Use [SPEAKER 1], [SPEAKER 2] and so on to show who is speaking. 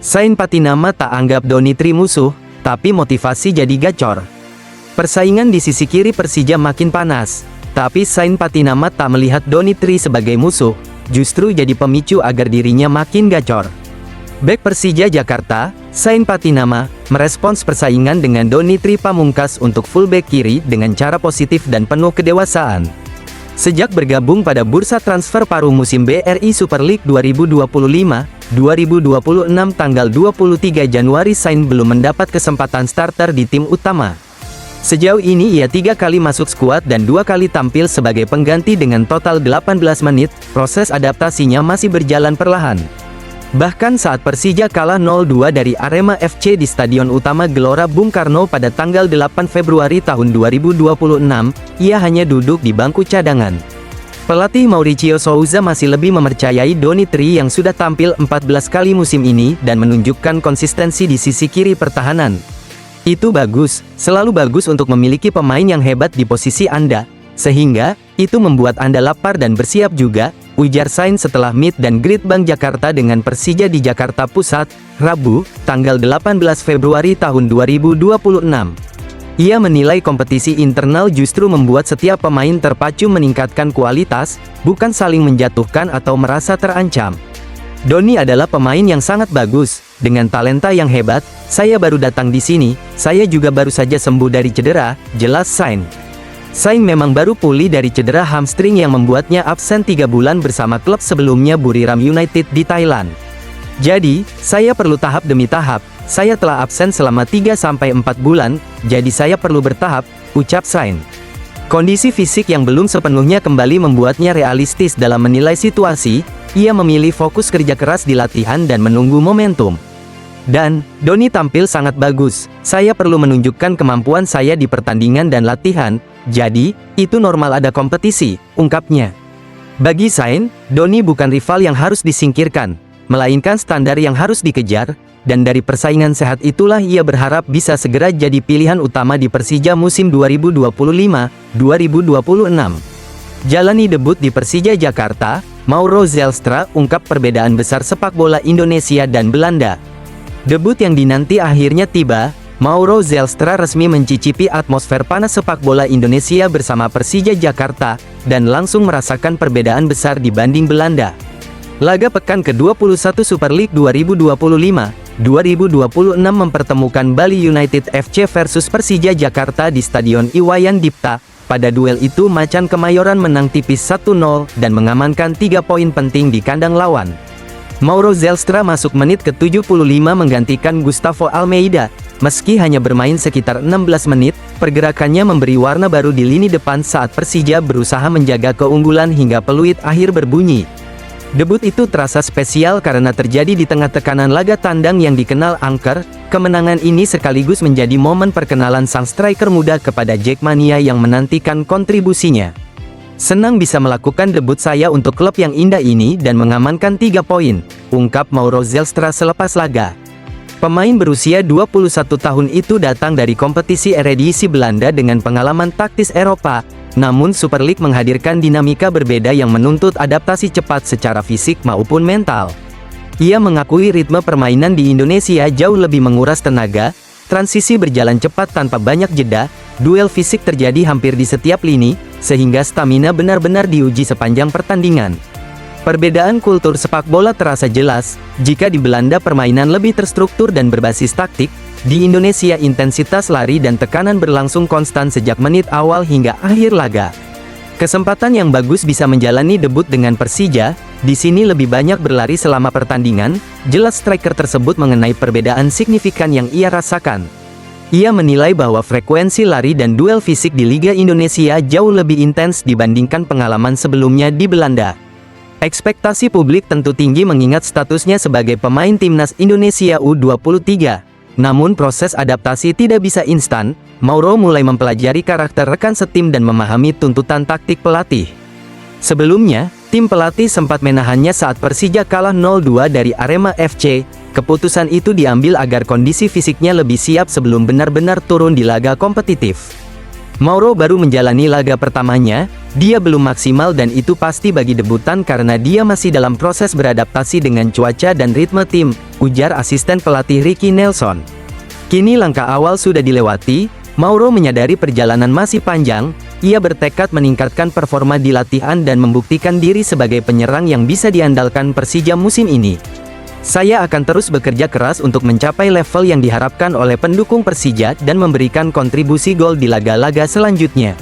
[SPEAKER 1] Sain Patinama tak anggap Doni Tri musuh, tapi motivasi jadi gacor. Persaingan di sisi kiri Persija makin panas, tapi Sain Patinama tak melihat Doni Tri sebagai musuh, justru jadi pemicu agar dirinya makin gacor. Bek Persija Jakarta, Sain Patinama, merespons persaingan dengan Doni Tri Pamungkas untuk fullback kiri dengan cara positif dan penuh kedewasaan. Sejak bergabung pada bursa transfer paruh musim BRI Super League 2025-2026 tanggal 23 Januari, Sain belum mendapat kesempatan starter di tim utama. Sejauh ini ia 3 kali masuk skuad dan 2 kali tampil sebagai pengganti dengan total 18 menit, proses adaptasinya masih berjalan perlahan. Bahkan saat Persija kalah 0-2 dari Arema FC di Stadion Utama Gelora Bung Karno pada tanggal 8 Februari tahun 2026, ia hanya duduk di bangku cadangan. Pelatih Mauricio Souza masih lebih mempercayai Doni Tri yang sudah tampil 14 kali musim ini dan menunjukkan konsistensi di sisi kiri pertahanan. Itu bagus, selalu bagus untuk memiliki pemain yang hebat di posisi Anda, sehingga itu membuat Anda lapar dan bersiap juga, ujar Sain setelah meet dan greet Bank Jakarta dengan Persija di Jakarta Pusat, Rabu, tanggal 18 Februari tahun 2026. Ia menilai kompetisi internal justru membuat setiap pemain terpacu meningkatkan kualitas, bukan saling menjatuhkan atau merasa terancam. Doni adalah pemain yang sangat bagus, dengan talenta yang hebat. Saya baru datang di sini, saya juga baru saja sembuh dari cedera, jelas Sain. Sain memang baru pulih dari cedera hamstring yang membuatnya absen 3 bulan bersama klub sebelumnya Buriram United di Thailand. Jadi, saya perlu tahap demi tahap. Saya telah absen selama 3-4 bulan, jadi saya perlu bertahap, ucap Sain. Kondisi fisik yang belum sepenuhnya kembali membuatnya realistis dalam menilai situasi. Ia memilih fokus kerja keras di latihan dan menunggu momentum. Dan, Doni tampil sangat bagus. Saya perlu menunjukkan kemampuan saya di pertandingan dan latihan, jadi, itu normal ada kompetisi, ungkapnya. Bagi Sain, Doni bukan rival yang harus disingkirkan, melainkan standar yang harus dikejar, dan dari persaingan sehat itulah ia berharap bisa segera jadi pilihan utama di Persija musim 2025-2026. Jalani debut di Persija Jakarta, Mauro Zelstra ungkap perbedaan besar sepak bola Indonesia dan Belanda. Debut yang dinanti akhirnya tiba. Mauro Zelstra resmi mencicipi atmosfer panas sepak bola Indonesia bersama Persija Jakarta, dan langsung merasakan perbedaan besar dibanding Belanda. Laga pekan ke-21 Super League 2025-2026 mempertemukan Bali United FC versus Persija Jakarta di Stadion Iwayan Dipta. Pada duel itu Macan Kemayoran menang tipis 1-0 dan mengamankan 3 poin penting di kandang lawan. Mauro Zelstra masuk menit ke-75 menggantikan Gustavo Almeida. Meski hanya bermain sekitar 16 menit, pergerakannya memberi warna baru di lini depan saat Persija berusaha menjaga keunggulan hingga peluit akhir berbunyi. Debut itu terasa spesial karena terjadi di tengah tekanan laga tandang yang dikenal angker. Kemenangan ini sekaligus menjadi momen perkenalan sang striker muda kepada Jackmania yang menantikan kontribusinya. Senang bisa melakukan debut saya untuk klub yang indah ini dan mengamankan 3 poin, ungkap Mauro Zelstra selepas laga. Pemain berusia 21 tahun itu datang dari kompetisi Eredivisie Belanda dengan pengalaman taktis Eropa, namun Super League menghadirkan dinamika berbeda yang menuntut adaptasi cepat secara fisik maupun mental. Ia mengakui ritme permainan di Indonesia jauh lebih menguras tenaga, transisi berjalan cepat tanpa banyak jeda, duel fisik terjadi hampir di setiap lini, sehingga stamina benar-benar diuji sepanjang pertandingan. Perbedaan kultur sepak bola terasa jelas. Jika di Belanda permainan lebih terstruktur dan berbasis taktik, di Indonesia intensitas lari dan tekanan berlangsung konstan sejak menit awal hingga akhir laga. Kesempatan yang bagus bisa menjalani debut dengan Persija. Di sini lebih banyak berlari selama pertandingan. Jelas striker tersebut mengenai perbedaan signifikan yang ia rasakan. Ia menilai bahwa frekuensi lari dan duel fisik di Liga Indonesia jauh lebih intens dibandingkan pengalaman sebelumnya di Belanda. Ekspektasi publik tentu tinggi mengingat statusnya sebagai pemain timnas Indonesia U23. Namun proses adaptasi tidak bisa instan. Mauro mulai mempelajari karakter rekan setim dan memahami tuntutan taktik pelatih. Sebelumnya, tim pelatih sempat menahannya saat Persija kalah 0-2 dari Arema FC. Keputusan itu diambil agar kondisi fisiknya lebih siap sebelum benar-benar turun di laga kompetitif. Mauro baru menjalani laga pertamanya, dia belum maksimal dan itu pasti bagi debutan karena dia masih dalam proses beradaptasi dengan cuaca dan ritme tim, ujar asisten pelatih Ricky Nelson. Kini langkah awal sudah dilewati, Mauro menyadari perjalanan masih panjang, ia bertekad meningkatkan performa di latihan dan membuktikan diri sebagai penyerang yang bisa diandalkan Persija musim ini. Saya akan terus bekerja keras untuk mencapai level yang diharapkan oleh pendukung Persija dan memberikan kontribusi gol di laga-laga selanjutnya.